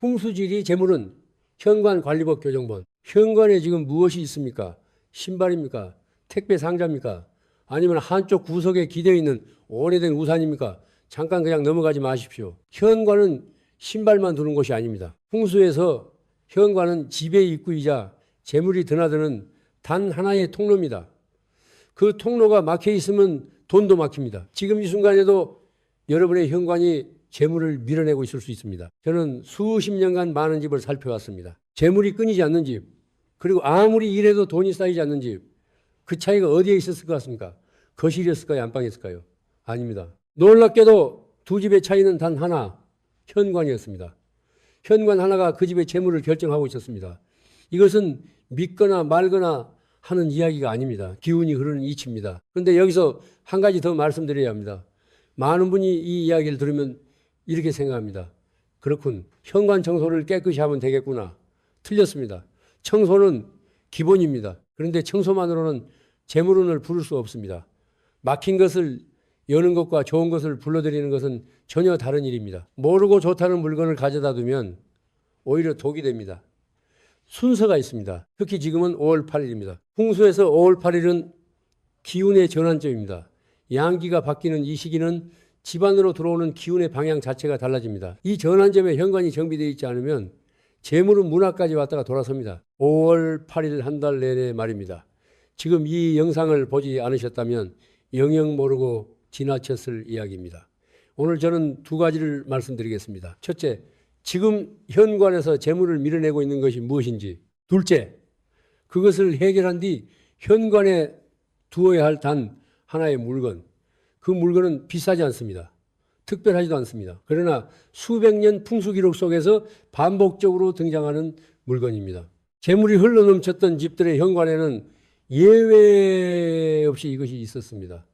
풍수지리 재물은 현관관리법 교정본. 현관에 지금 무엇이 있습니까? 신발입니까? 택배 상자입니까? 아니면 한쪽 구석에 기대어 있는 오래된 우산입니까? 잠깐 그냥 넘어가지 마십시오. 현관은 신발만 두는 곳이 아닙니다. 풍수에서 현관은 집의 입구이자 재물이 드나드는 단 하나의 통로입니다. 그 통로가 막혀 있으면 돈도 막힙니다. 지금 이 순간에도 여러분의 현관이 재물을 밀어내고 있을 수 있습니다. 저는 수십 년간 많은 집을 살펴왔습니다. 재물이 끊이지 않는 집, 그리고 아무리 일해도 돈이 쌓이지 않는 집, 그 차이가 어디에 있었을 것 같습니까? 거실이었을까요? 안방이었을까요? 아닙니다. 놀랍게도 두 집의 차이는 단 하나, 현관이었습니다. 현관 하나가 그 집의 재물을 결정하고 있었습니다. 이것은 믿거나 말거나 하는 이야기가 아닙니다. 기운이 흐르는 이치입니다. 그런데 여기서 한 가지 더 말씀드려야 합니다. 많은 분이 이 이야기를 들으면 이렇게 생각합니다. 그렇군. 현관 청소를 깨끗이 하면 되겠구나. 틀렸습니다. 청소는 기본입니다. 그런데 청소만으로는 재물운을 부를 수 없습니다. 막힌 것을 여는 것과 좋은 것을 불러들이는 것은 전혀 다른 일입니다. 모르고 좋다는 물건을 가져다 두면 오히려 독이 됩니다. 순서가 있습니다. 특히 지금은 5월 8일입니다. 풍수에서 5월 8일은 기운의 전환점입니다. 양기가 바뀌는 이 시기는 집안으로 들어오는 기운의 방향 자체가 달라집니다. 이 전환점에 현관이 정비되어 있지 않으면 재물은 문 앞까지 왔다가 돌아섭니다. 5월 8일 한 달 내내 말입니다. 지금 이 영상을 보지 않으셨다면 영영 모르고 지나쳤을 이야기입니다. 오늘 저는 두 가지를 말씀드리겠습니다. 첫째, 지금 현관에서 재물을 밀어내고 있는 것이 무엇인지. 둘째, 그것을 해결한 뒤 현관에 두어야 할 단 하나의 물건. 그 물건은 비싸지 않습니다. 특별하지도 않습니다. 그러나 수백 년 풍수 기록 속에서 반복적으로 등장하는 물건입니다. 재물이 흘러넘쳤던 집들의 현관에는 예외 없이 이것이 있었습니다.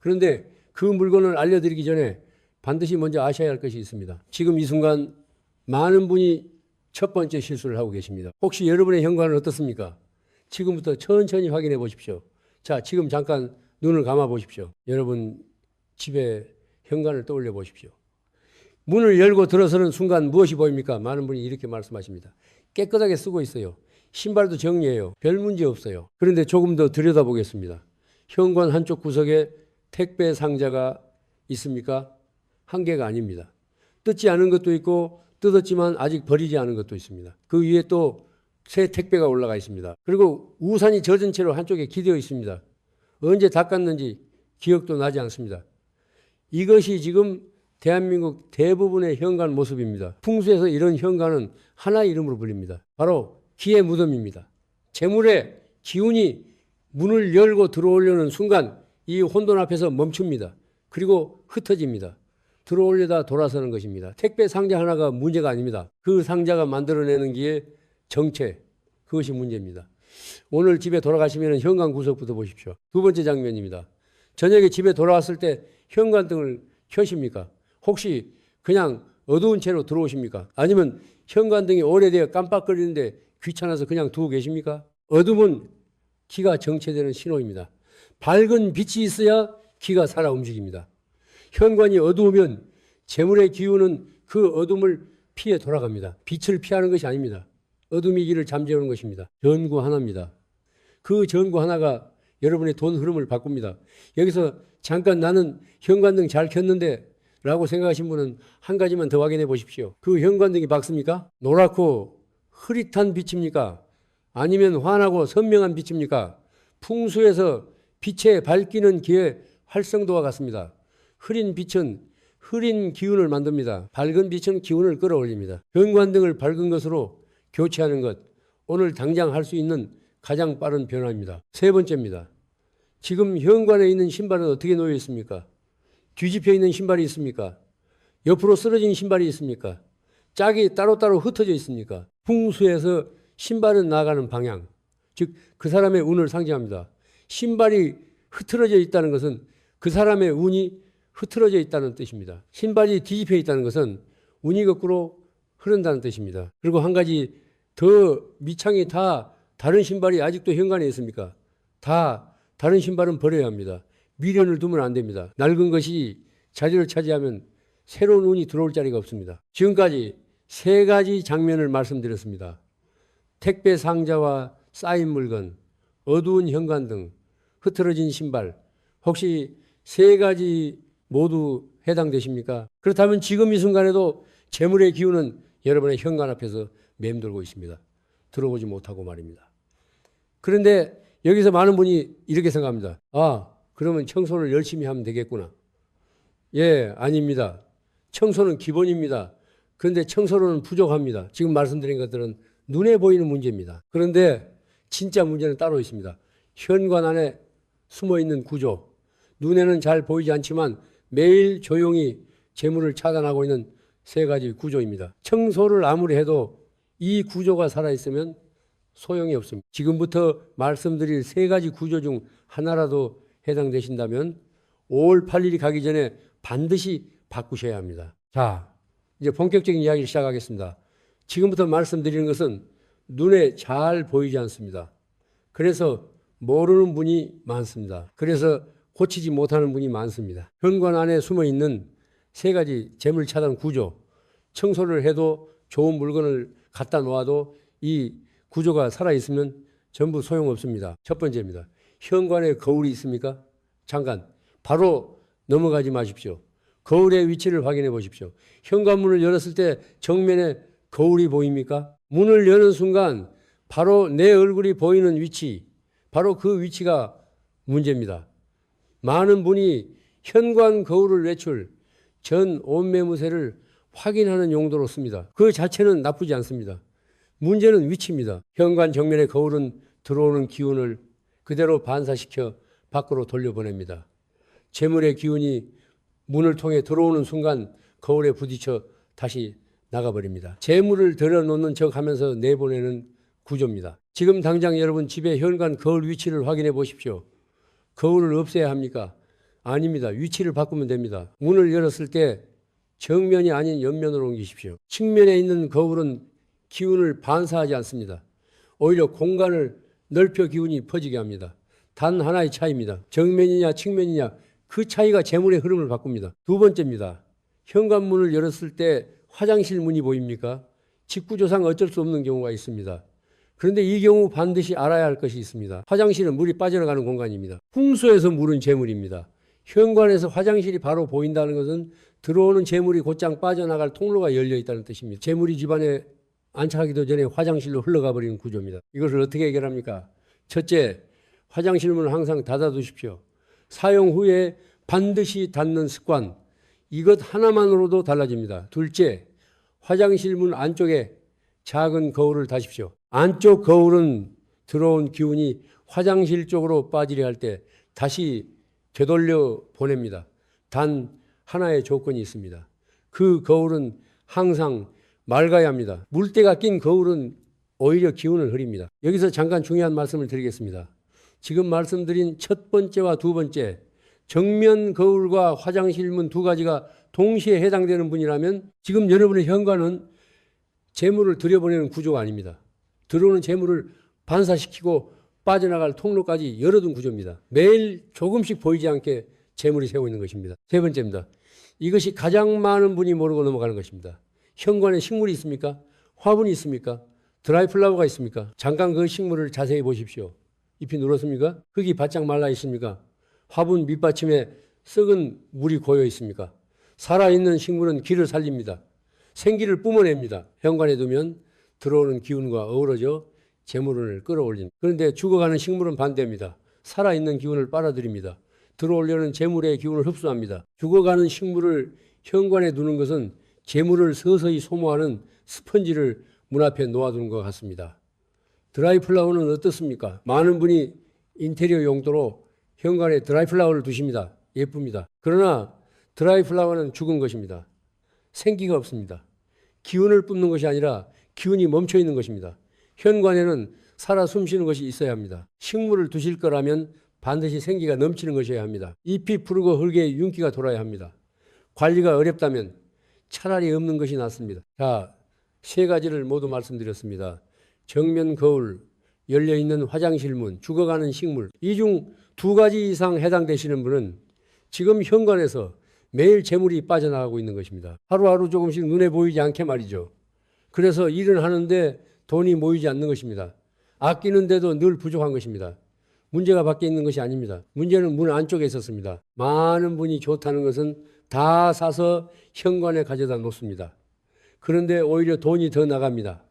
그런데 그 물건을 알려드리기 전에 반드시 먼저 아셔야 할 것이 있습니다. 지금 이 순간 많은 분이 첫 번째 실수를 하고 계십니다. 혹시 여러분의 현관은 어떻습니까? 지금부터 천천히 확인해 보십시오. 자, 지금 잠깐 눈을 감아 보십시오. 여러분 집에 현관을 떠올려 보십시오. 문을 열고 들어서는 순간 무엇이 보입니까? 많은 분이 이렇게 말씀하십니다. 깨끗하게 쓰고 있어요. 신발도 정리해요. 별 문제 없어요. 그런데 조금 더 들여다보겠습니다. 현관 한쪽 구석에 택배 상자가 있습니까? 한 개가 아닙니다. 뜯지 않은 것도 있고 뜯었지만 아직 버리지 않은 것도 있습니다. 그 위에 또 새 택배가 올라가 있습니다. 그리고 우산이 젖은 채로 한쪽에 기대어 있습니다. 언제 닦았는지 기억도 나지 않습니다. 이것이 지금 대한민국 대부분의 현관 모습입니다. 풍수에서 이런 현관은 하나의 이름으로 불립니다. 바로 기의 무덤입니다. 재물의 기운이 문을 열고 들어오려는 순간 이 혼돈 앞에서 멈춥니다. 그리고 흩어집니다. 들어오려다 돌아서는 것입니다. 택배 상자 하나가 문제가 아닙니다. 그 상자가 만들어내는 기의 정체, 그것이 문제입니다. 오늘 집에 돌아가시면 현관 구석부터 보십시오. 두 번째 장면입니다. 저녁에 집에 돌아왔을 때 현관등을 켜십니까? 혹시 그냥 어두운 채로 들어오십니까? 아니면 현관등이 오래되어 깜빡거리는데 귀찮아서 그냥 두고 계십니까? 어둠은 기가 정체되는 신호입니다. 밝은 빛이 있어야 기가 살아 움직입니다. 현관이 어두우면 재물의 기운은 그 어둠을 피해 돌아갑니다. 빛을 피하는 것이 아닙니다. 어둠이 길을 잠재우는 것입니다. 전구 하나입니다. 그 전구 하나가 여러분의 돈 흐름을 바꿉니다. 여기서 잠깐 나는 현관등 잘 켰는데 라고 생각하신 분은 한 가지만 더 확인해 보십시오. 그 현관등이 밝습니까? 노랗고 흐릿한 빛입니까? 아니면 환하고 선명한 빛입니까? 풍수에서 빛에 밝기는 기의 활성도와 같습니다. 흐린 빛은 흐린 기운을 만듭니다. 밝은 빛은 기운을 끌어올립니다. 현관등을 밝은 것으로 교체하는 것, 오늘 당장 할 수 있는 가장 빠른 변화입니다. 세 번째입니다. 지금 현관에 있는 신발은 어떻게 놓여 있습니까? 뒤집혀 있는 신발이 있습니까? 옆으로 쓰러진 신발이 있습니까? 짝이 따로따로 흩어져 있습니까? 풍수에서 신발은 나가는 방향, 즉 그 사람의 운을 상징합니다. 신발이 흐트러져 있다는 것은 그 사람의 운이 흐트러져 있다는 뜻입니다. 신발이 뒤집혀 있다는 것은 운이 거꾸로 흐른다는 뜻입니다. 그리고 한 가지 더 밑창이 다 다른 신발이 아직도 현관에 있습니까? 다 다른 신발은 버려야 합니다. 미련을 두면 안 됩니다. 낡은 것이 자리를 차지하면 새로운 운이 들어올 자리가 없습니다. 지금까지 세 가지 장면을 말씀드렸습니다. 택배 상자와 쌓인 물건, 어두운 현관 등 흐트러진 신발, 혹시 세 가지 모두 해당되십니까? 그렇다면 지금 이 순간에도 재물의 기운은 여러분의 현관 앞에서 맴돌고 있습니다. 들어보지 못하고 말입니다. 그런데 여기서 많은 분이 이렇게 생각합니다. 아, 그러면 청소를 열심히 하면 되겠구나. 예, 아닙니다. 청소는 기본입니다. 그런데 청소로는 부족합니다. 지금 말씀드린 것들은 눈에 보이는 문제입니다. 그런데 진짜 문제는 따로 있습니다. 현관 안에 숨어있는 구조. 눈에는 잘 보이지 않지만 매일 조용히 재물을 차단하고 있는 세 가지 구조입니다. 청소를 아무리 해도 이 구조가 살아있으면 소용이 없습니다. 지금부터 말씀드릴 세 가지 구조 중 하나라도 해당되신다면 5월 8일이 가기 전에 반드시 바꾸셔야 합니다. 자, 이제 본격적인 이야기를 시작하겠습니다. 지금부터 말씀드리는 것은 눈에 잘 보이지 않습니다. 그래서 모르는 분이 많습니다. 그래서 고치지 못하는 분이 많습니다. 현관 안에 숨어있는 세 가지 재물 차단 구조. 청소를 해도 좋은 물건을 갖다 놓아도 이 구조가 살아있으면 전부 소용없습니다. 첫 번째입니다. 현관에 거울이 있습니까? 잠깐 바로 넘어가지 마십시오. 거울의 위치를 확인해 보십시오. 현관문을 열었을 때 정면에 거울이 보입니까? 문을 여는 순간 바로 내 얼굴이 보이는 위치, 바로 그 위치가 문제입니다. 많은 분이 현관 거울을 외출, 전 온매무새를 확인하는 용도로 씁니다. 그 자체는 나쁘지 않습니다. 문제는 위치입니다. 현관 정면의 거울은 들어오는 기운을 그대로 반사시켜 밖으로 돌려보냅니다. 재물의 기운이 문을 통해 들어오는 순간 거울에 부딪혀 다시 나가버립니다. 재물을 들여놓는 척 하면서 내보내는 구조입니다. 지금 당장 여러분 집에 현관 거울 위치를 확인해 보십시오. 거울을 없애야 합니까? 아닙니다. 위치를 바꾸면 됩니다. 문을 열었을 때 정면이 아닌 옆면으로 옮기십시오. 측면에 있는 거울은 기운을 반사하지 않습니다. 오히려 공간을 넓혀 기운이 퍼지게 합니다. 단 하나의 차이입니다. 정면이냐 측면이냐 그 차이가 재물의 흐름을 바꿉니다. 두 번째입니다. 현관문을 열었을 때 화장실 문이 보입니까? 직구조상 어쩔 수 없는 경우가 있습니다. 그런데 이 경우 반드시 알아야 할 것이 있습니다. 화장실은 물이 빠져나가는 공간입니다. 풍수에서 물은 재물입니다. 현관에서 화장실이 바로 보인다는 것은 들어오는 재물이 곧장 빠져나갈 통로가 열려 있다는 뜻입니다. 재물이 집안에 안착하기도 전에 화장실로 흘러가 버리는 구조입니다. 이것을 어떻게 해결합니까? 첫째, 화장실 문을 항상 닫아두십시오. 사용 후에 반드시 닫는 습관, 이것 하나만으로도 달라집니다. 둘째, 화장실 문 안쪽에 작은 거울을 다십시오. 안쪽 거울은 들어온 기운이 화장실 쪽으로 빠지려 할 때 다시 되돌려 보냅니다. 단 하나의 조건이 있습니다. 그 거울은 항상 맑아야 합니다. 물때가 낀 거울은 오히려 기운을 흐립니다. 여기서 잠깐 중요한 말씀을 드리겠습니다. 지금 말씀드린 첫 번째와 두 번째, 정면 거울과 화장실 문 두 가지가 동시에 해당되는 분이라면 지금 여러분의 현관은 재물을 들여보내는 구조가 아닙니다. 들어오는 재물을 반사시키고 빠져나갈 통로까지 열어둔 구조입니다. 매일 조금씩 보이지 않게 재물이 새고 있는 것입니다. 세 번째입니다. 이것이 가장 많은 분이 모르고 넘어가는 것입니다. 현관에 식물이 있습니까? 화분이 있습니까? 드라이플라워가 있습니까? 잠깐 그 식물을 자세히 보십시오. 잎이 누렇습니까? 흙이 바짝 말라 있습니까? 화분 밑받침에 썩은 물이 고여 있습니까? 살아있는 식물은 기를 살립니다. 생기를 뿜어냅니다. 현관에 두면 들어오는 기운과 어우러져 재물을 끌어올립니다. 그런데 죽어가는 식물은 반대입니다. 살아있는 기운을 빨아들입니다. 들어오려는 재물의 기운을 흡수합니다. 죽어가는 식물을 현관에 두는 것은 재물을 서서히 소모하는 스펀지를 문 앞에 놓아두는 것 같습니다. 드라이플라워는 어떻습니까? 많은 분이 인테리어 용도로 현관에 드라이플라워를 두십니다. 예쁩니다. 그러나 드라이플라워는 죽은 것입니다. 생기가 없습니다. 기운을 뿜는 것이 아니라 기운이 멈춰 있는 것입니다. 현관에는 살아 숨쉬는 것이 있어야 합니다. 식물을 두실 거라면 반드시 생기가 넘치는 것이어야 합니다. 잎이 푸르고 흙에 윤기가 돌아야 합니다. 관리가 어렵다면 차라리 없는 것이 낫습니다. 자, 세 가지를 모두 말씀드렸습니다. 정면 거울, 열려있는 화장실 문, 죽어가는 식물. 이 중 두 가지 이상 해당되시는 분은 지금 현관에서 매일 재물이 빠져나가고 있는 것입니다. 하루하루 조금씩 눈에 보이지 않게 말이죠. 그래서 일을 하는데 돈이 모이지 않는 것입니다. 아끼는데도 늘 부족한 것입니다. 문제가 밖에 있는 것이 아닙니다. 문제는 문 안쪽에 있었습니다. 많은 분이 좋다는 것은 다 사서 현관에 가져다 놓습니다. 그런데 오히려 돈이 더 나갑니다.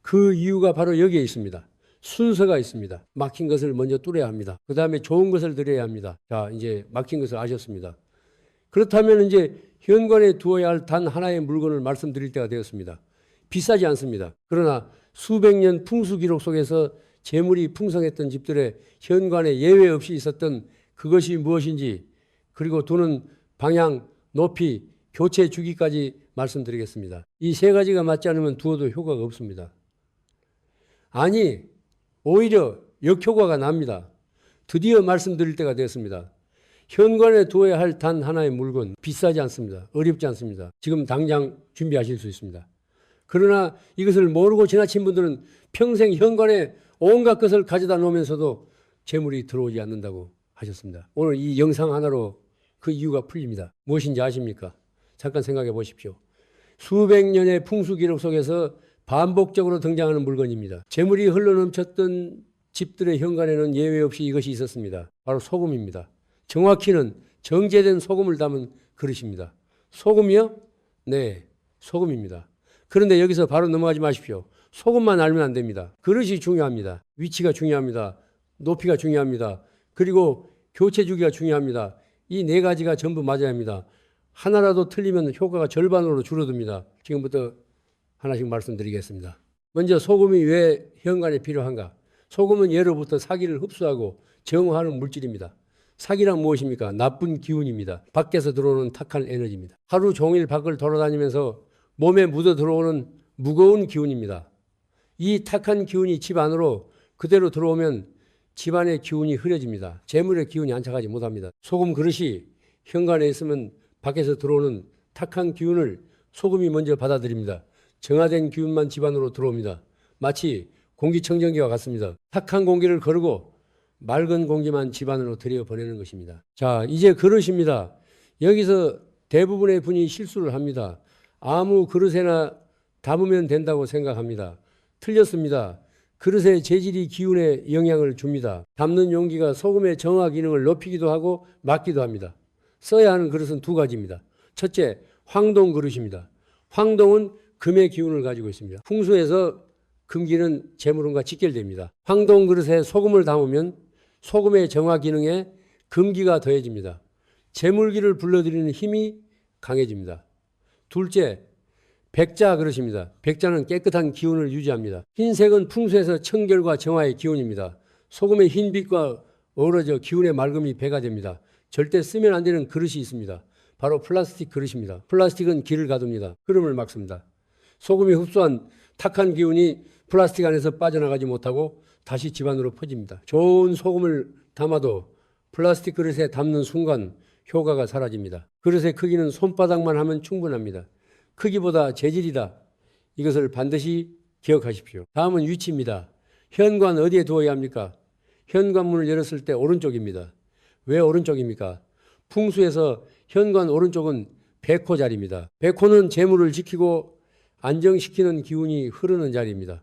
그 이유가 바로 여기에 있습니다. 순서가 있습니다. 막힌 것을 먼저 뚫어야 합니다. 그 다음에 좋은 것을 드려야 합니다. 자, 이제 막힌 것을 아셨습니다. 그렇다면 이제 현관에 두어야 할 단 하나의 물건을 말씀드릴 때가 되었습니다. 비싸지 않습니다. 그러나 수백 년 풍수 기록 속에서 재물이 풍성했던 집들의 현관에 예외 없이 있었던 그것이 무엇인지, 그리고 두는 방향, 높이, 교체 주기까지 말씀드리겠습니다. 이 세 가지가 맞지 않으면 두어도 효과가 없습니다. 아니, 오히려 역효과가 납니다. 드디어 말씀드릴 때가 되었습니다. 현관에 두어야 할 단 하나의 물건, 비싸지 않습니다. 어렵지 않습니다. 지금 당장 준비하실 수 있습니다. 그러나 이것을 모르고 지나친 분들은 평생 현관에 온갖 것을 가져다 놓으면서도 재물이 들어오지 않는다고 하셨습니다. 오늘 이 영상 하나로 그 이유가 풀립니다. 무엇인지 아십니까? 잠깐 생각해 보십시오. 수백 년의 풍수 기록 속에서 반복적으로 등장하는 물건입니다. 재물이 흘러넘쳤던 집들의 현관에는 예외 없이 이것이 있었습니다. 바로 소금입니다. 정확히는 정제된 소금을 담은 그릇입니다. 소금이요? 네, 소금입니다. 그런데 여기서 바로 넘어가지 마십시오. 소금만 알면 안 됩니다. 그릇이 중요합니다. 위치가 중요합니다. 높이가 중요합니다. 그리고 교체 주기가 중요합니다. 이 네 가지가 전부 맞아야 합니다. 하나라도 틀리면 효과가 절반으로 줄어듭니다. 지금부터 하나씩 말씀드리겠습니다. 먼저 소금이 왜 현관에 필요한가? 소금은 예로부터 사기를 흡수하고 정화하는 물질입니다. 사기란 무엇입니까? 나쁜 기운입니다. 밖에서 들어오는 탁한 에너지입니다. 하루 종일 밖을 돌아다니면서 몸에 묻어 들어오는 무거운 기운입니다. 이 탁한 기운이 집 안으로 그대로 들어오면 집안의 기운이 흐려집니다. 재물의 기운이 안착하지 못합니다. 소금 그릇이 현관에 있으면 밖에서 들어오는 탁한 기운을 소금이 먼저 받아들입니다. 정화된 기운만 집 안으로 들어옵니다. 마치 공기청정기와 같습니다. 탁한 공기를 거르고 맑은 공기만 집 안으로 들여보내는 것입니다. 자, 이제 그릇입니다. 여기서 대부분의 분이 실수를 합니다. 아무 그릇에나 담으면 된다고 생각합니다. 틀렸습니다. 그릇의 재질이 기운에 영향을 줍니다. 담는 용기가 소금의 정화 기능을 높이기도 하고 막기도 합니다. 써야 하는 그릇은 두 가지입니다. 첫째, 황동 그릇입니다. 황동은 금의 기운을 가지고 있습니다. 풍수에서 금기는 재물운과 직결됩니다. 황동 그릇에 소금을 담으면 소금의 정화 기능에 금기가 더해집니다. 재물기를 불러들이는 힘이 강해집니다. 둘째, 백자 그릇입니다. 백자는 깨끗한 기운을 유지합니다. 흰색은 풍수에서 청결과 정화의 기운입니다. 소금의 흰빛과 어우러져 기운의 맑음이 배가 됩니다. 절대 쓰면 안 되는 그릇이 있습니다. 바로 플라스틱 그릇입니다. 플라스틱은 기를 가둡니다. 흐름을 막습니다. 소금이 흡수한 탁한 기운이 플라스틱 안에서 빠져나가지 못하고 다시 집안으로 퍼집니다. 좋은 소금을 담아도 플라스틱 그릇에 담는 순간 효과가 사라집니다. 그릇의 크기는 손바닥만 하면 충분합니다. 크기보다 재질이다. 이것을 반드시 기억하십시오. 다음은 위치입니다. 현관 어디에 두어야 합니까? 현관문을 열었을 때 오른쪽입니다. 왜 오른쪽입니까? 풍수에서 현관 오른쪽은 백호 자리입니다. 백호는 재물을 지키고 안정시키는 기운이 흐르는 자리입니다.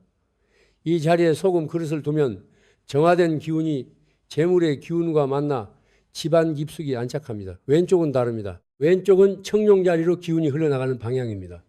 이 자리에 소금 그릇을 두면 정화된 기운이 재물의 기운과 만나 집안 깊숙이 안착합니다. 왼쪽은 다릅니다. 왼쪽은 청룡 자리로 기운이 흘러나가는 방향입니다.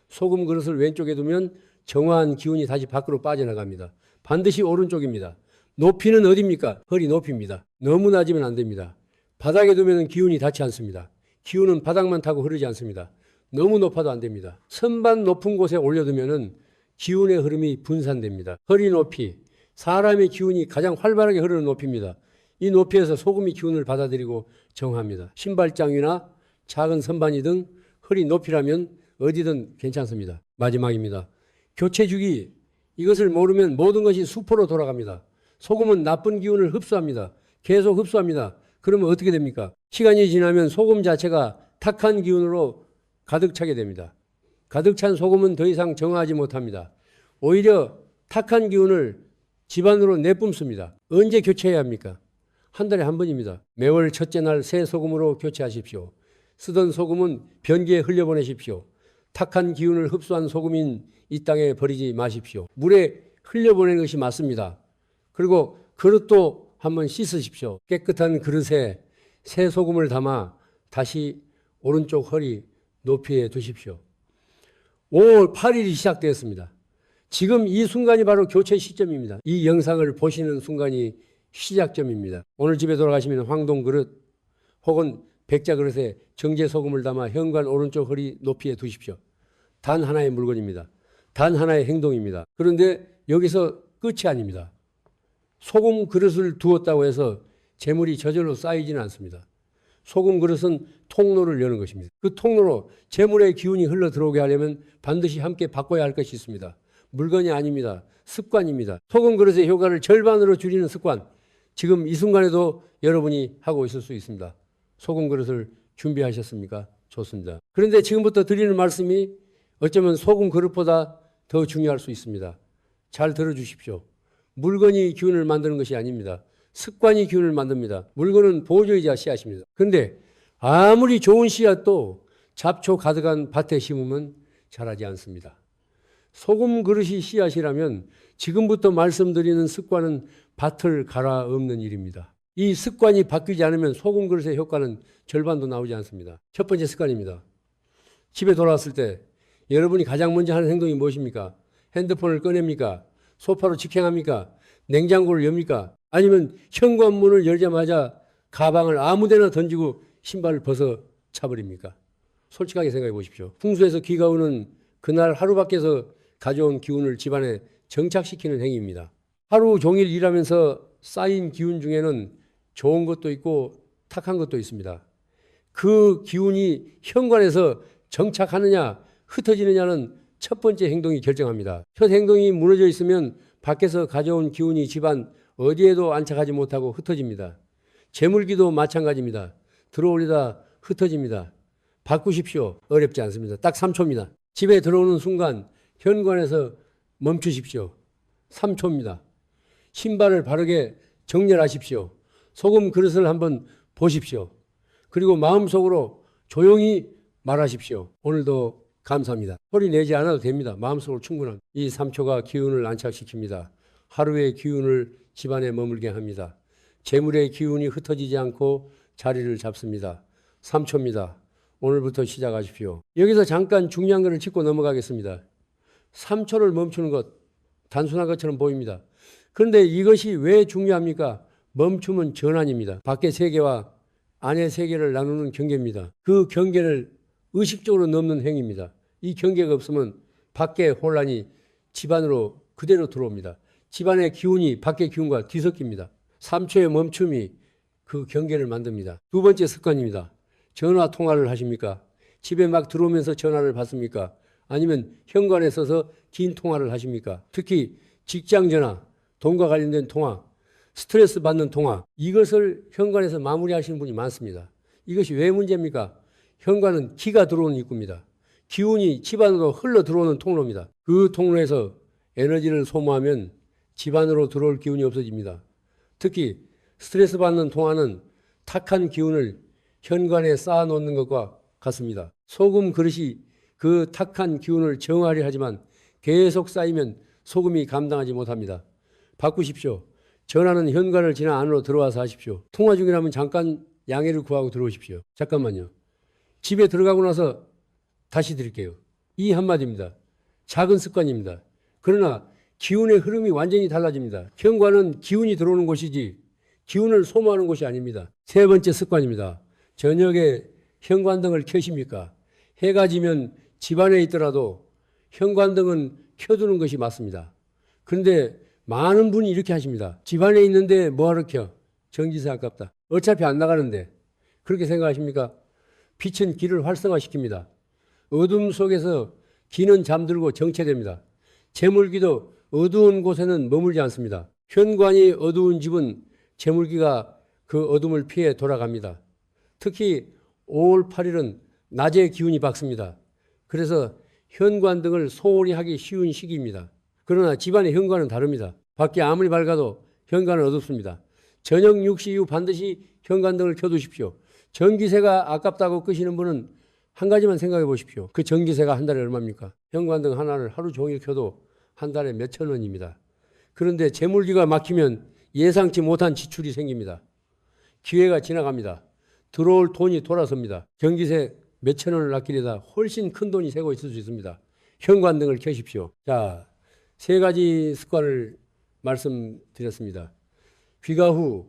소금 그릇을 왼쪽에 두면 정화한 기운이 다시 밖으로 빠져나갑니다. 반드시 오른쪽입니다. 높이는 어디입니까? 허리 높이입니다. 너무 낮으면 안 됩니다. 바닥에 두면 기운이 닿지 않습니다. 기운은 바닥만 타고 흐르지 않습니다. 너무 높아도 안 됩니다. 선반 높은 곳에 올려두면 기운의 흐름이 분산됩니다. 허리 높이, 사람의 기운이 가장 활발하게 흐르는 높이입니다. 이 높이에서 소금이 기운을 받아들이고 정화합니다. 신발장 위나 작은 선반이든 허리 높이라면 어디든 괜찮습니다. 마지막입니다. 교체주기, 이것을 모르면 모든 것이 수포로 돌아갑니다. 소금은 나쁜 기운을 흡수합니다. 계속 흡수합니다. 그러면 어떻게 됩니까? 시간이 지나면 소금 자체가 탁한 기운으로 가득 차게 됩니다. 가득 찬 소금은 더 이상 정화하지 못합니다. 오히려 탁한 기운을 집안으로 내뿜습니다. 언제 교체해야 합니까? 한 달에 한 번입니다. 매월 첫째 날 새 소금으로 교체하십시오. 쓰던 소금은 변기에 흘려보내십시오. 탁한 기운을 흡수한 소금인 이 땅에 버리지 마십시오. 물에 흘려보내는 것이 맞습니다. 그리고 그릇도 한번 씻으십시오. 깨끗한 그릇에 새 소금을 담아 다시 오른쪽 허리 높이에 두십시오. 5월 8일이 시작되었습니다. 지금 이 순간이 바로 교체 시점입니다. 이 영상을 보시는 순간이 시작점입니다. 오늘 집에 돌아가시면 황동 그릇 혹은 백자 그릇에 정제 소금을 담아 현관 오른쪽 허리 높이에 두십시오. 단 하나의 물건입니다. 단 하나의 행동입니다. 그런데 여기서 끝이 아닙니다. 소금 그릇을 두었다고 해서 재물이 저절로 쌓이지는 않습니다. 소금 그릇은 통로를 여는 것입니다. 그 통로로 재물의 기운이 흘러 들어오게 하려면 반드시 함께 바꿔야 할 것이 있습니다. 물건이 아닙니다. 습관입니다. 소금 그릇의 효과를 절반으로 줄이는 습관. 지금 이 순간에도 여러분이 하고 있을 수 있습니다. 소금 그릇을 준비하셨습니까? 좋습니다. 그런데 지금부터 드리는 말씀이 어쩌면 소금 그릇보다 더 중요할 수 있습니다. 잘 들어주십시오. 물건이 기운을 만드는 것이 아닙니다. 습관이 기운을 만듭니다. 물건은 보조이자 씨앗입니다. 그런데 아무리 좋은 씨앗도 잡초 가득한 밭에 심으면 자라지 않습니다. 소금 그릇이 씨앗이라면 지금부터 말씀드리는 습관은 밭을 갈아엎는 일입니다. 이 습관이 바뀌지 않으면 소금 그릇의 효과는 절반도 나오지 않습니다. 첫 번째 습관입니다. 집에 돌아왔을 때 여러분이 가장 먼저 하는 행동이 무엇입니까? 핸드폰을 꺼냅니까? 소파로 직행합니까? 냉장고를 엽니까? 아니면 현관문을 열자마자 가방을 아무데나 던지고 신발을 벗어 차버립니까? 솔직하게 생각해 보십시오. 풍수에서 기가 오는 그날 하루 밖에서 가져온 기운을 집안에 정착시키는 행위입니다. 하루 종일 일하면서 쌓인 기운 중에는 좋은 것도 있고 탁한 것도 있습니다. 그 기운이 현관에서 정착하느냐 흩어지느냐는 첫 번째 행동이 결정합니다. 첫 행동이 무너져 있으면 밖에서 가져온 기운이 집안 어디에도 안착하지 못하고 흩어집니다. 재물기도 마찬가지입니다. 들어올리다 흩어집니다. 바꾸십시오. 어렵지 않습니다. 딱 3초입니다. 집에 들어오는 순간 현관에서 멈추십시오. 3초입니다. 신발을 바르게 정렬하십시오. 소금 그릇을 한번 보십시오. 그리고 마음속으로 조용히 말하십시오. 오늘도 감사합니다. 소리 내지 않아도 됩니다. 마음속으로 충분합니다. 이 3초가 기운을 안착시킵니다. 하루의 기운을 집안에 머물게 합니다. 재물의 기운이 흩어지지 않고 자리를 잡습니다. 3초입니다. 오늘부터 시작하십시오. 여기서 잠깐 중요한 것을 짚고 넘어가겠습니다. 3초를 멈추는 것, 단순한 것처럼 보입니다. 그런데 이것이 왜 중요합니까? 멈춤은 전환입니다. 밖의 세계와 안의 세계를 나누는 경계입니다. 그 경계를 의식적으로 넘는 행위입니다. 이 경계가 없으면 밖의 혼란이 집안으로 그대로 들어옵니다. 집안의 기운이 밖의 기운과 뒤섞입니다. 3초의 멈춤이 그 경계를 만듭니다. 두 번째 습관입니다. 전화 통화를 하십니까? 집에 막 들어오면서 전화를 받습니까? 아니면 현관에 서서 긴 통화를 하십니까? 특히 직장 전화, 돈과 관련된 통화, 스트레스 받는 통화, 이것을 현관에서 마무리하시는 분이 많습니다. 이것이 왜 문제입니까? 현관은 기가 들어오는 입구입니다. 기운이 집안으로 흘러 들어오는 통로입니다. 그 통로에서 에너지를 소모하면 집안으로 들어올 기운이 없어집니다. 특히 스트레스 받는 통화는 탁한 기운을 현관에 쌓아놓는 것과 같습니다. 소금 그릇이 그 탁한 기운을 정화하려 하지만 계속 쌓이면 소금이 감당하지 못합니다. 바꾸십시오. 전화는 현관을 지나 안으로 들어와서 하십시오. 통화 중이라면 잠깐 양해를 구하고 들어오십시오. 잠깐만요. 집에 들어가고 나서 다시 드릴게요. 이 한마디입니다. 작은 습관입니다. 그러나 기운의 흐름이 완전히 달라집니다. 현관은 기운이 들어오는 곳이지 기운을 소모하는 곳이 아닙니다. 세 번째 습관입니다. 저녁에 현관등을 켜십니까? 해가 지면 집안에 있더라도 현관등은 켜두는 것이 맞습니다. 그런데 많은 분이 이렇게 하십니다. 집안에 있는데 뭐하러 켜? 전기세 아깝다. 어차피 안 나가는데. 그렇게 생각하십니까? 빛은 길을 활성화시킵니다. 어둠 속에서 기는 잠들고 정체됩니다. 재물기도 어두운 곳에는 머물지 않습니다. 현관이 어두운 집은 재물기가 그 어둠을 피해 돌아갑니다. 특히 5월 8일은 낮의 기운이 밝습니다. 그래서 현관등을 소홀히 하기 쉬운 시기입니다. 그러나 집안의 현관은 다릅니다. 밖이 아무리 밝아도 현관은 어둡습니다. 저녁 6시 이후 반드시 현관등을 켜두십시오. 전기세가 아깝다고 끄시는 분은 한 가지만 생각해 보십시오. 그 전기세가 한 달에 얼마입니까? 현관등 하나를 하루 종일 켜도 한 달에 몇천 원입니다. 그런데 재물기가 막히면 예상치 못한 지출이 생깁니다. 기회가 지나갑니다. 들어올 돈이 돌아섭니다. 전기세 몇천 원을 아끼려다 훨씬 큰 돈이 새고 있을 수 있습니다. 현관등을 켜십시오. 자, 세 가지 습관을 말씀드렸습니다. 귀가 후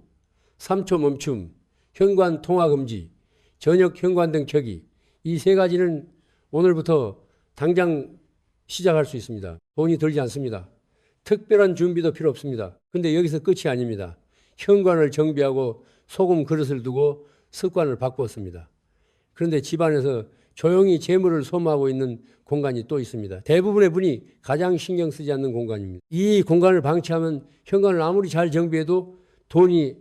3초 멈춤, 현관 통화 금지, 저녁 현관등 켜기. 이 세 가지는 오늘부터 당장 시작할 수 있습니다. 돈이 들지 않습니다. 특별한 준비도 필요 없습니다. 근데 여기서 끝이 아닙니다. 현관을 정비하고 소금 그릇을 두고 습관을 바꾸었습니다. 그런데 집안에서 조용히 재물을 소모하고 있는 공간이 또 있습니다. 대부분의 분이 가장 신경 쓰지 않는 공간입니다. 이 공간을 방치하면 현관을 아무리 잘 정비해도 돈이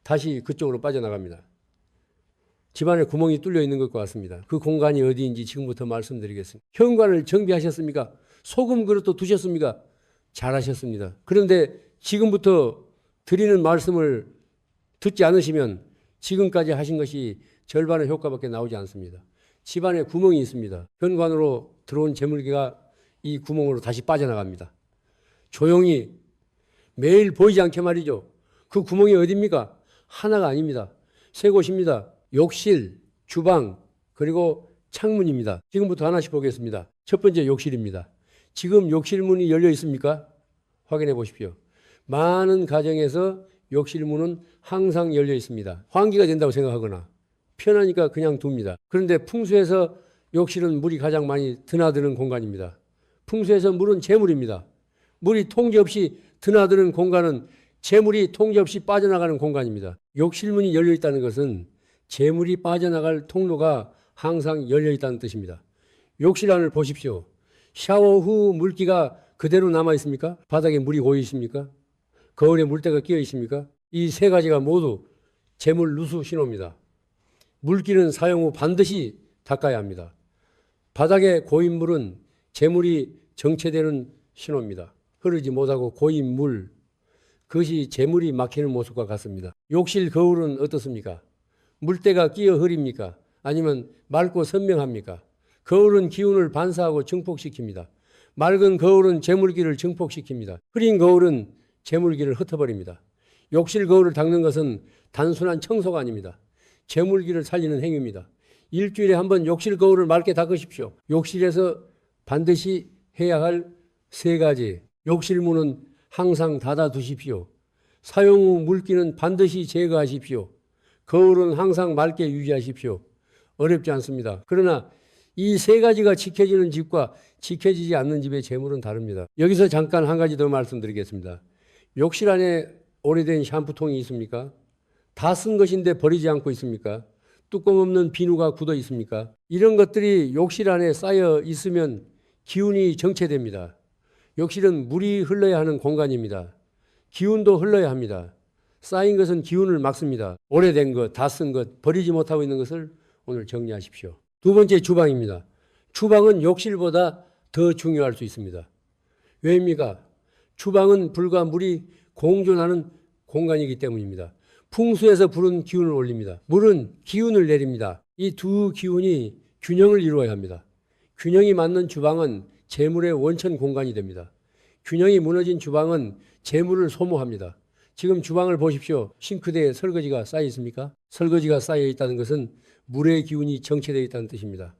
다시 그쪽으로 빠져나갑니다. 집안에 구멍이 뚫려 있는 것과 같습니다. 그 공간이 어디인지 지금부터 말씀드리겠습니다. 현관을 정비하셨습니까? 소금 그릇도 두셨습니까? 잘하셨습니다. 그런데 지금부터 드리는 말씀을 듣지 않으시면 지금까지 하신 것이 절반의 효과밖에 나오지 않습니다. 집안에 구멍이 있습니다. 현관으로 들어온 재물기가 이 구멍으로 다시 빠져나갑니다. 조용히 매일 보이지 않게 말이죠. 그 구멍이 어디입니까? 하나가 아닙니다. 세 곳입니다. 욕실, 주방, 그리고 창문입니다. 지금부터 하나씩 보겠습니다. 첫 번째 욕실입니다. 지금 욕실 문이 열려 있습니까? 확인해 보십시오. 많은 가정에서 욕실 문은 항상 열려 있습니다. 환기가 된다고 생각하거나 편하니까 그냥 둡니다. 그런데 풍수에서 욕실은 물이 가장 많이 드나드는 공간입니다. 풍수에서 물은 재물입니다. 물이 통제 없이 드나드는 공간은 재물이 통제 없이 빠져나가는 공간입니다. 욕실 문이 열려 있다는 것은 재물이 빠져나갈 통로가 항상 열려 있다는 뜻입니다. 욕실 안을 보십시오. 샤워 후 물기가 그대로 남아 있습니까? 바닥에 물이 고여 있습니까? 거울에 물때가 끼어 있습니까? 이 세 가지가 모두 재물 누수 신호입니다. 물기는 사용 후 반드시 닦아야 합니다. 바닥에 고인 물은 재물이 정체되는 신호입니다. 흐르지 못하고 고인 물, 그것이 재물이 막히는 모습과 같습니다. 욕실 거울은 어떻습니까? 물때가 끼어 흐립니까? 아니면 맑고 선명합니까? 거울은 기운을 반사하고 증폭시킵니다. 맑은 거울은 재물기를 증폭시킵니다. 흐린 거울은 재물기를 흩어버립니다. 욕실 거울을 닦는 것은 단순한 청소가 아닙니다. 재물기를 살리는 행위입니다. 일주일에 한 번 욕실 거울을 맑게 닦으십시오. 욕실에서 반드시 해야 할 세 가지. 욕실 문은 항상 닫아 두십시오. 사용 후 물기는 반드시 제거하십시오. 거울은 항상 맑게 유지하십시오. 어렵지 않습니다. 그러나 이 세 가지가 지켜지는 집과 지켜지지 않는 집의 재물은 다릅니다. 여기서 잠깐 한 가지 더 말씀드리겠습니다. 욕실 안에 오래된 샴푸통이 있습니까? 다 쓴 것인데 버리지 않고 있습니까? 뚜껑 없는 비누가 굳어 있습니까? 이런 것들이 욕실 안에 쌓여 있으면 기운이 정체됩니다. 욕실은 물이 흘러야 하는 공간입니다. 기운도 흘러야 합니다. 쌓인 것은 기운을 막습니다. 오래된 것, 다 쓴 것, 버리지 못하고 있는 것을 오늘 정리하십시오. 두 번째 주방입니다. 주방은 욕실보다 더 중요할 수 있습니다. 왜입니까? 주방은 불과 물이 공존하는 공간이기 때문입니다. 풍수에서 불은 기운을 올립니다. 물은 기운을 내립니다. 이 두 기운이 균형을 이루어야 합니다. 균형이 맞는 주방은 재물의 원천 공간이 됩니다. 균형이 무너진 주방은 재물을 소모합니다. 지금 주방을 보십시오. 싱크대에 설거지가 쌓여 있습니까? 설거지가 쌓여 있다는 것은 물의 기운이 정체되어 있다는 뜻입니다.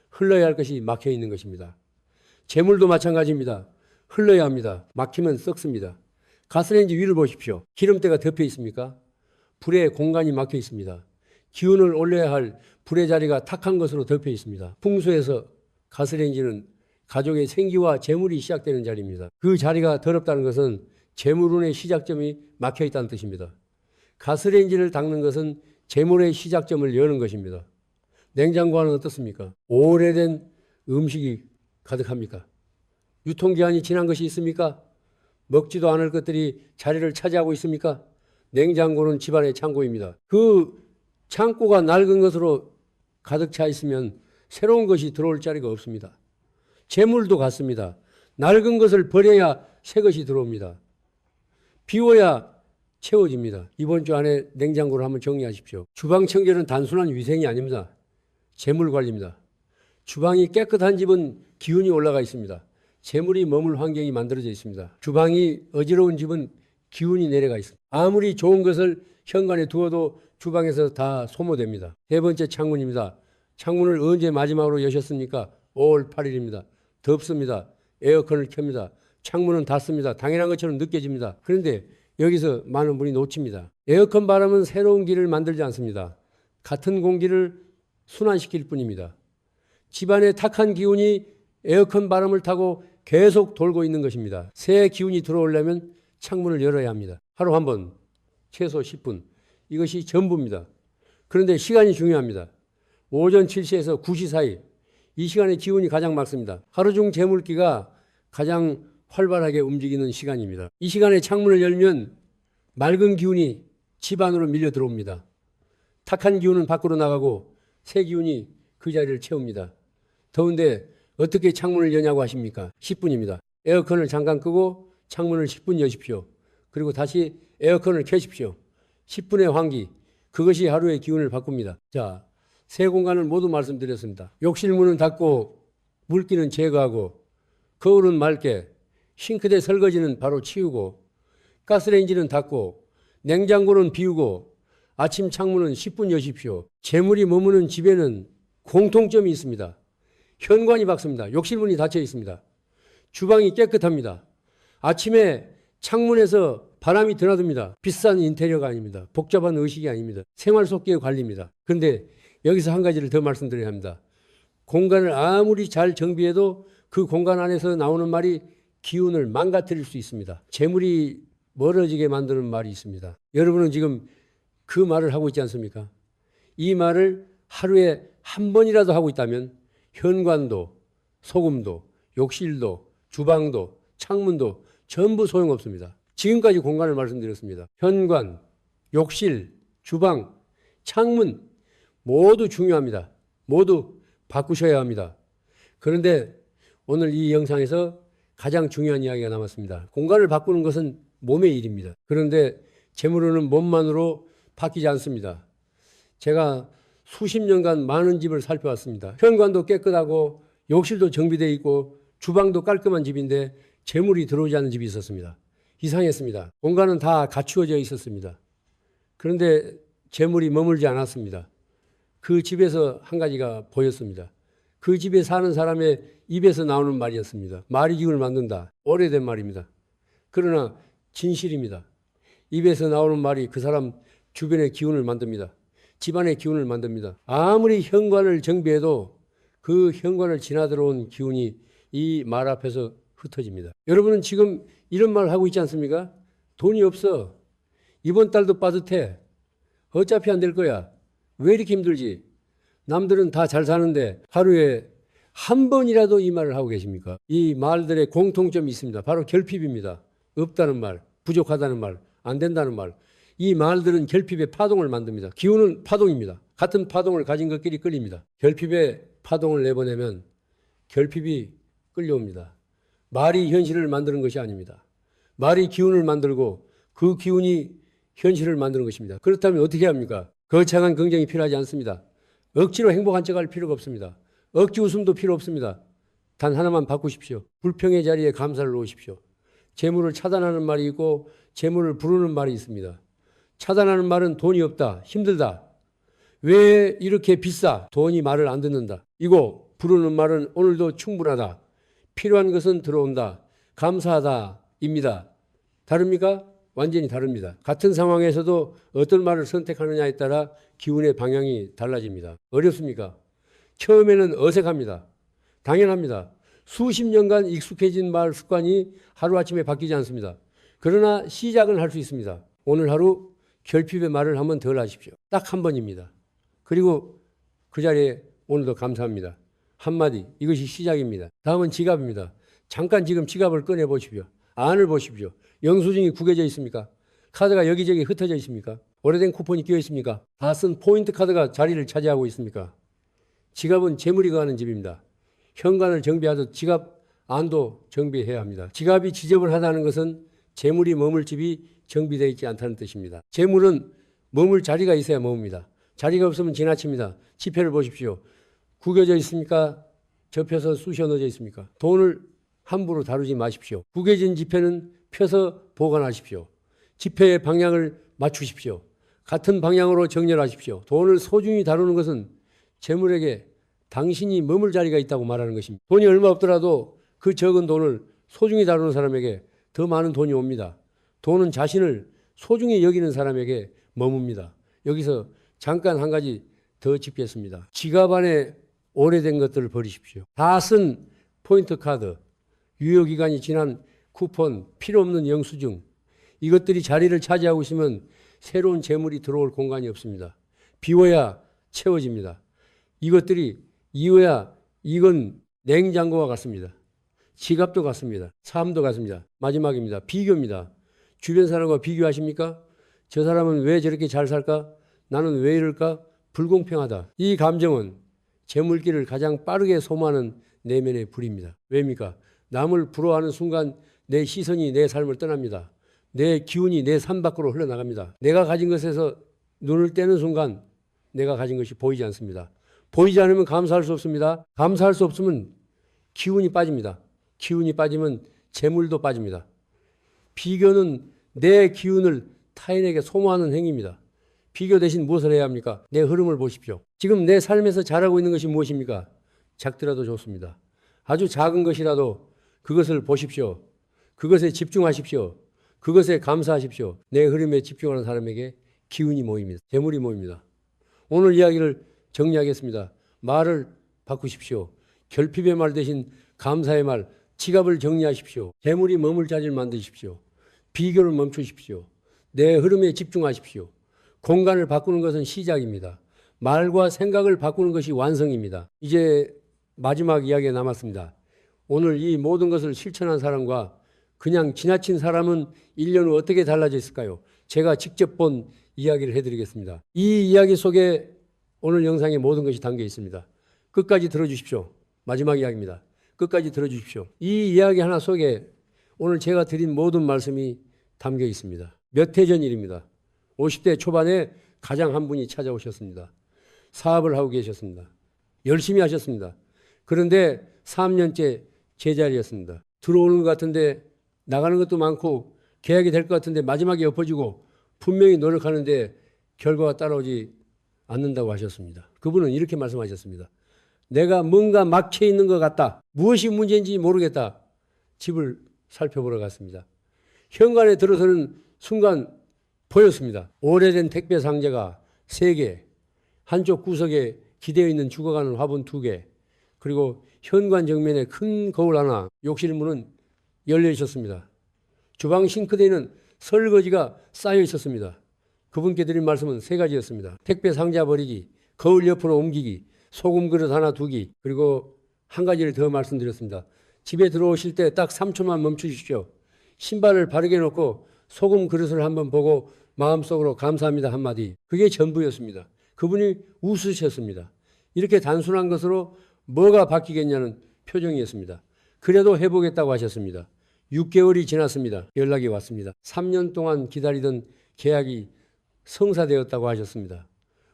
흘러야 할 것이 막혀 있는 것입니다. 재물도 마찬가지입니다. 흘러야 합니다. 막히면 썩습니다. 가스레인지 위를 보십시오. 기름때가 덮여 있습니까? 불에 공간이 막혀 있습니다. 기운을 올려야 할 불의 자리가 탁한 것으로 덮여 있습니다. 풍수에서 가스레인지는 가족의 생기와 재물이 시작되는 자리입니다. 그 자리가 더럽다는 것은 재물운의 시작점이 막혀 있다는 뜻입니다. 가스레인지를 닦는 것은 재물의 시작점을 여는 것입니다. 냉장고 안은 어떻습니까? 오래된 음식이 가득합니까? 유통기한이 지난 것이 있습니까? 먹지도 않을 것들이 자리를 차지하고 있습니까? 냉장고는 집안의 창고입니다. 그 창고가 낡은 것으로 가득 차 있으면 새로운 것이 들어올 자리가 없습니다. 재물도 같습니다. 낡은 것을 버려야 새 것이 들어옵니다. 비워야 채워집니다. 이번 주 안에 냉장고를 한번 정리하십시오. 주방 청결은 단순한 위생이 아닙니다. 재물 관리입니다. 주방이 깨끗한 집은 기운이 올라가 있습니다. 재물이 머물 환경이 만들어져 있습니다. 주방이 어지러운 집은 기운이 내려가 있습니다. 아무리 좋은 것을 현관에 두어도 주방에서 다 소모됩니다. 세 번째 창문입니다. 창문을 언제 마지막으로 여셨습니까? 5월 8일입니다. 덥습니다. 에어컨을 켭니다. 창문은 닫습니다. 당연한 것처럼 느껴집니다. 그런데 여기서 많은 분이 놓칩니다. 에어컨 바람은 새로운 길을 만들지 않습니다. 같은 공기를 순환시킬 뿐입니다. 집안의 탁한 기운이 에어컨 바람을 타고 계속 돌고 있는 것입니다. 새 기운이 들어오려면 창문을 열어야 합니다. 하루 한 번, 최소 10분. 이것이 전부입니다. 그런데 시간이 중요합니다. 오전 7시에서 9시 사이, 이 시간에 기운이 가장 맑습니다. 하루 중 재물기가 가장 활발하게 움직이는 시간입니다. 이 시간에 창문을 열면 맑은 기운이 집 안으로 밀려 들어옵니다. 탁한 기운은 밖으로 나가고 새 기운이 그 자리를 채웁니다. 더운데 어떻게 창문을 여냐고 하십니까? 10분입니다. 에어컨을 잠깐 끄고 창문을 10분 여십시오. 그리고 다시 에어컨을 켜십시오. 10분의 환기, 그것이 하루의 기운을 바꿉니다. 자, 세 공간을 모두 말씀드렸습니다. 욕실 문은 닫고 물기는 제거하고, 거울은 맑게, 싱크대 설거지는 바로 치우고, 가스레인지는 닫고, 냉장고는 비우고, 아침 창문은 10분 여십시오. 재물이 머무는 집에는 공통점이 있습니다. 현관이 밝습니다. 욕실 문이 닫혀 있습니다. 주방이 깨끗합니다. 아침에 창문에서 바람이 드나듭니다. 비싼 인테리어가 아닙니다. 복잡한 의식이 아닙니다. 생활 속기의 관리입니다. 그런데 여기서 한 가지를 더 말씀드려야 합니다. 공간을 아무리 잘 정비해도 그 공간 안에서 나오는 말이 기운을 망가뜨릴 수 있습니다. 재물이 멀어지게 만드는 말이 있습니다. 여러분은 지금 그 말을 하고 있지 않습니까? 이 말을 하루에 한 번이라도 하고 있다면 현관도, 소금도, 욕실도, 주방도, 창문도 전부 소용없습니다. 지금까지 공간을 말씀드렸습니다. 현관, 욕실, 주방, 창문 모두 중요합니다. 모두 바꾸셔야 합니다. 그런데 오늘 이 영상에서 가장 중요한 이야기가 남았습니다. 공간을 바꾸는 것은 몸의 일입니다. 그런데 재물은 몸만으로 바뀌지 않습니다. 제가 수십 년간 많은 집을 살펴왔습니다. 현관도 깨끗하고 욕실도 정비되어 있고 주방도 깔끔한 집인데 재물이 들어오지 않는 집이 있었습니다. 이상했습니다. 공간은 다 갖추어져 있었습니다. 그런데 재물이 머물지 않았습니다. 그 집에서 한 가지가 보였습니다. 그 집에 사는 사람의 입에서 나오는 말이었습니다. 말이 기운을 만든다. 오래된 말입니다. 그러나 진실입니다. 입에서 나오는 말이 그 사람 주변의 기운을 만듭니다. 집안의 기운을 만듭니다. 아무리 현관을 정비해도 그 현관을 지나 들어온 기운이 이 말 앞에서 흩어집니다. 여러분은 지금 이런 말 하고 있지 않습니까? 돈이 없어. 이번 달도 빠듯해. 어차피 안 될 거야. 왜 이렇게 힘들지? 남들은 다 잘 사는데 하루에 한 번이라도 이 말을 하고 계십니까? 이 말들의 공통점이 있습니다. 바로 결핍입니다. 없다는 말, 부족하다는 말, 안 된다는 말. 이 말들은 결핍의 파동을 만듭니다. 기운은 파동입니다. 같은 파동을 가진 것끼리 끌립니다. 결핍의 파동을 내보내면 결핍이 끌려옵니다. 말이 현실을 만드는 것이 아닙니다. 말이 기운을 만들고 그 기운이 현실을 만드는 것입니다. 그렇다면 어떻게 합니까? 거창한 긍정이 필요하지 않습니다. 억지로 행복한 척할 필요가 없습니다. 억지 웃음도 필요 없습니다. 단 하나만 바꾸십시오. 불평의 자리에 감사를 놓으십시오. 재물을 차단하는 말이 있고 재물을 부르는 말이 있습니다. 차단하는 말은 돈이 없다, 힘들다. 왜 이렇게 비싸? 돈이 말을 안 듣는다. 이고 부르는 말은 오늘도 충분하다. 필요한 것은 들어온다. 감사하다입니다. 다릅니까? 완전히 다릅니다. 같은 상황에서도 어떤 말을 선택하느냐에 따라 기운의 방향이 달라집니다. 어렵습니까? 처음에는 어색합니다. 당연합니다. 수십 년간 익숙해진 말 습관이 하루아침에 바뀌지 않습니다. 그러나 시작은 할 수 있습니다. 오늘 하루 결핍의 말을 한 번 덜 하십시오. 딱 한 번입니다. 그리고 그 자리에 오늘도 감사합니다. 한마디, 이것이 시작입니다. 다음은 지갑입니다. 잠깐 지금 지갑을 꺼내 보십시오. 안을 보십시오. 영수증이 구겨져 있습니까? 카드가 여기저기 흩어져 있습니까? 오래된 쿠폰이 끼어 있습니까? 다 쓴 포인트 카드가 자리를 차지하고 있습니까? 지갑은 재물이 가는 집입니다. 현관을 정비하듯 지갑 안도 정비해야 합니다. 지갑이 지저분하다는 것은 재물이 머물 집이 정비되어 있지 않다는 뜻입니다. 재물은 머물 자리가 있어야 머뭅니다. 자리가 없으면 지나칩니다. 지폐를 보십시오. 구겨져 있습니까? 접혀서 쑤셔 넣어져 있습니까? 돈을 함부로 다루지 마십시오. 구겨진 지폐는 펴서 보관하십시오. 지폐의 방향을 맞추십시오. 같은 방향으로 정렬하십시오. 돈을 소중히 다루는 것은 재물에게 당신이 머물 자리가 있다고 말하는 것입니다. 돈이 얼마 없더라도 그 적은 돈을 소중히 다루는 사람에게 더 많은 돈이 옵니다. 돈은 자신을 소중히 여기는 사람에게 머뭅니다. 여기서 잠깐 한 가지 더 짚겠습니다. 지갑 안에 오래된 것들을 버리십시오. 다 쓴 포인트 카드, 유효기간이 지난 쿠폰, 필요 없는 영수증, 이것들이 자리를 차지하고 있으면 새로운 재물이 들어올 공간이 없습니다. 비워야 채워집니다. 이것들이 이어야 이건 냉장고와 같습니다. 지갑도 같습니다. 삶도 같습니다. 마지막입니다. 비교입니다. 주변 사람과 비교하십니까? 저 사람은 왜 저렇게 잘 살까? 나는 왜 이럴까? 불공평하다. 이 감정은 재물기를 가장 빠르게 소모하는 내면의 불입니다. 왜입니까? 남을 부러워하는 순간 내 시선이 내 삶을 떠납니다. 내 기운이 내 삶 밖으로 흘러나갑니다. 내가 가진 것에서 눈을 떼는 순간 내가 가진 것이 보이지 않습니다. 보이지 않으면 감사할 수 없습니다. 감사할 수 없으면 기운이 빠집니다. 기운이 빠지면 재물도 빠집니다. 비교는 내 기운을 타인에게 소모하는 행위입니다. 비교 대신 무엇을 해야 합니까? 내 흐름을 보십시오. 지금 내 삶에서 잘하고 있는 것이 무엇입니까? 작더라도 좋습니다. 아주 작은 것이라도 그것을 보십시오. 그것에 집중하십시오. 그것에 감사하십시오. 내 흐름에 집중하는 사람에게 기운이 모입니다. 재물이 모입니다. 오늘 이야기를 정리하겠습니다. 말을 바꾸십시오. 결핍의 말 대신 감사의 말, 지갑을 정리하십시오. 재물이 머물 자리를 만드십시오. 비교를 멈추십시오. 내 흐름에 집중하십시오. 공간을 바꾸는 것은 시작입니다. 말과 생각을 바꾸는 것이 완성입니다. 이제 마지막 이야기가 남았습니다. 오늘 이 모든 것을 실천한 사람과 그냥 지나친 사람은 1년 후 어떻게 달라져 있을까요? 제가 직접 본 이야기를 해드리겠습니다. 이 이야기 속에 오늘 영상의 모든 것이 담겨 있습니다. 끝까지 들어주십시오. 마지막 이야기입니다. 끝까지 들어주십시오. 이 이야기 하나 속에 오늘 제가 드린 모든 말씀이 담겨 있습니다. 몇 해 전 일입니다. 50대 초반에 가장 한 분이 찾아오셨습니다. 사업을 하고 계셨습니다. 열심히 하셨습니다. 그런데 3년째 제자리였습니다. 들어오는 것 같은데 나가는 것도 많고 계약이 될 것 같은데 마지막에 엎어지고 분명히 노력하는데 결과가 따라오지 않는다고 하셨습니다. 그분은 이렇게 말씀하셨습니다. 내가 뭔가 막혀 있는 것 같다. 무엇이 문제인지 모르겠다. 집을 살펴보러 갔습니다. 현관에 들어서는 순간 보였습니다. 오래된 택배 상자가 3개, 한쪽 구석에 기대어 있는 죽어가는 화분 2개, 그리고 현관 정면에 큰 거울 하나, 욕실 문은 열려 있었습니다. 주방 싱크대에는 설거지가 쌓여 있었습니다. 그분께 드린 말씀은 3가지였습니다. 택배 상자 버리기, 거울 옆으로 옮기기, 소금 그릇 하나 두기, 그리고 한 가지를 더 말씀드렸습니다. 집에 들어오실 때 딱 3초만 멈추십시오. 신발을 바르게 놓고 소금 그릇을 한번 보고 마음속으로 감사합니다 한마디. 그게 전부였습니다. 그분이 웃으셨습니다. 이렇게 단순한 것으로 뭐가 바뀌겠냐는 표정이었습니다. 그래도 해보겠다고 하셨습니다. 6개월이 지났습니다. 연락이 왔습니다. 3년 동안 기다리던 계약이 성사되었다고 하셨습니다.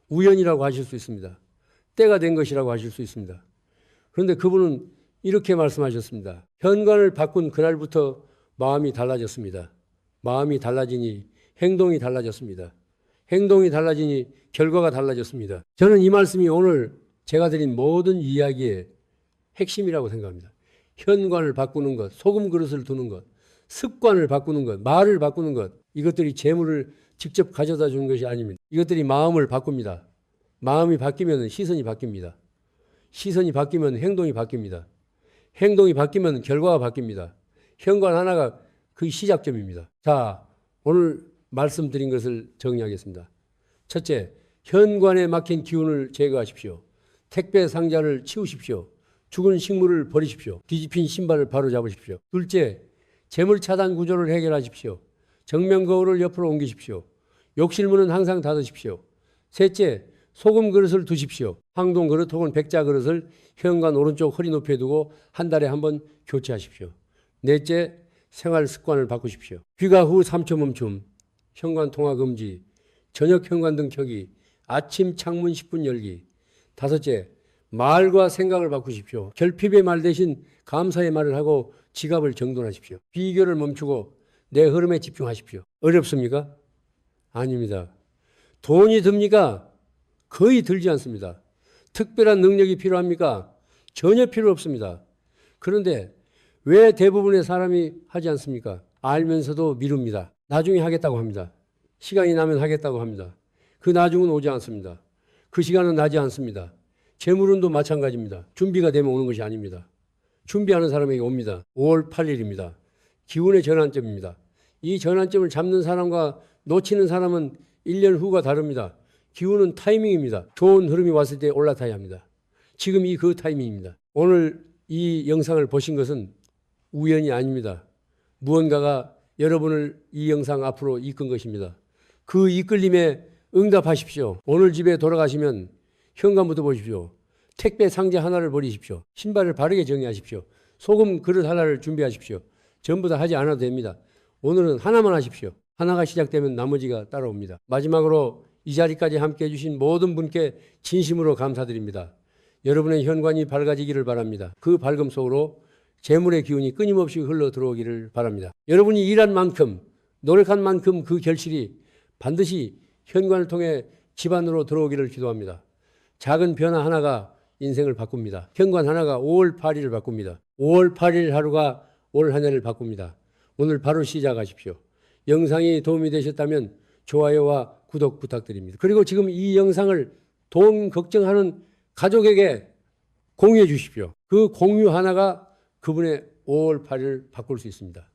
우연이라고 하실 수 있습니다. 때가 된 것이라고 하실 수 있습니다. 그런데 그분은 이렇게 말씀하셨습니다. 현관을 바꾼 그날부터 마음이 달라졌습니다. 마음이 달라지니 행동이 달라졌습니다. 행동이 달라지니 결과가 달라졌습니다. 저는 이 말씀이 오늘 제가 드린 모든 이야기의 핵심이라고 생각합니다. 현관을 바꾸는 것, 소금 그릇을 두는 것, 습관을 바꾸는 것, 말을 바꾸는 것, 이것들이 재물을 직접 가져다 주는 것이 아닙니다. 이것들이 마음을 바꿉니다. 마음이 바뀌면 시선이 바뀝니다. 시선이 바뀌면 행동이 바뀝니다. 행동이 바뀌면 결과가 바뀝니다. 현관 하나가 그 시작점입니다. 자, 오늘 말씀드린 것을 정리하겠습니다. 첫째, 현관에 막힌 기운을 제거하십시오. 택배 상자를 치우십시오. 죽은 식물을 버리십시오. 뒤집힌 신발을 바로 잡으십시오. 둘째, 재물 차단 구조를 해결하십시오. 정면 거울을 옆으로 옮기십시오. 욕실 문은 항상 닫으십시오. 셋째, 소금 그릇을 두십시오. 황동 그릇 혹은 백자 그릇을 현관 오른쪽 허리 높이에 두고 한 달에 한 번 교체하십시오. 넷째, 생활 습관을 바꾸십시오. 귀가 후 3초 멈춤, 현관 통화 금지, 저녁 현관등 켜기, 아침 창문 10분 열기. 다섯째, 말과 생각을 바꾸십시오. 결핍의 말 대신 감사의 말을 하고 지갑을 정돈하십시오. 비교를 멈추고 내 흐름에 집중하십시오. 어렵습니까? 아닙니다. 돈이 듭니까? 거의 들지 않습니다. 특별한 능력이 필요합니까? 전혀 필요 없습니다. 그런데 왜 대부분의 사람이 하지 않습니까? 알면서도 미룹니다. 나중에 하겠다고 합니다. 시간이 나면 하겠다고 합니다. 그 나중은 오지 않습니다. 그 시간은 나지 않습니다. 재물운도 마찬가지입니다. 준비가 되면 오는 것이 아닙니다. 준비하는 사람에게 옵니다. 5월 8일입니다. 기운의 전환점입니다. 이 전환점을 잡는 사람과 놓치는 사람은 1년 후가 다릅니다. 기운은 타이밍입니다. 좋은 흐름이 왔을 때 올라타야 합니다. 지금 그 타이밍입니다. 오늘 이 영상을 보신 것은 우연이 아닙니다. 무언가가 여러분을 이 영상 앞으로 이끈 것입니다. 그 이끌림에 응답하십시오. 오늘 집에 돌아가시면 현관부터 보십시오. 택배 상자 하나를 버리십시오. 신발을 바르게 정리하십시오. 소금 그릇 하나를 준비하십시오. 전부 다 하지 않아도 됩니다. 오늘은 하나만 하십시오. 하나가 시작되면 나머지가 따라옵니다. 마지막으로 이 자리까지 함께 해주신 모든 분께 진심으로 감사드립니다. 여러분의 현관이 밝아지기를 바랍니다. 그 밝음 속으로 재물의 기운이 끊임없이 흘러 들어오기를 바랍니다. 여러분이 일한 만큼, 노력한 만큼 그 결실이 반드시 현관을 통해 집안으로 들어오기를 기도합니다. 작은 변화 하나가 인생을 바꿉니다. 현관 하나가 5월 8일을 바꿉니다. 5월 8일 하루가 올 한 해를 바꿉니다. 오늘 바로 시작하십시오. 영상이 도움이 되셨다면 좋아요와 구독 부탁드립니다. 그리고 지금 이 영상을 돈 걱정하는 가족에게 공유해 주십시오. 그 공유 하나가 그분의 5월 8일을 바꿀 수 있습니다.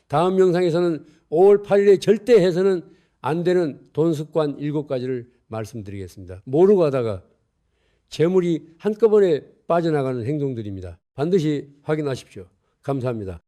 다음 영상에서는 5월 8일에 절대 해서는 안 되는 돈 습관 7가지를 말씀드리겠습니다. 모르고 하다가 재물이 한꺼번에 빠져나가는 행동들입니다. 반드시 확인하십시오. 감사합니다.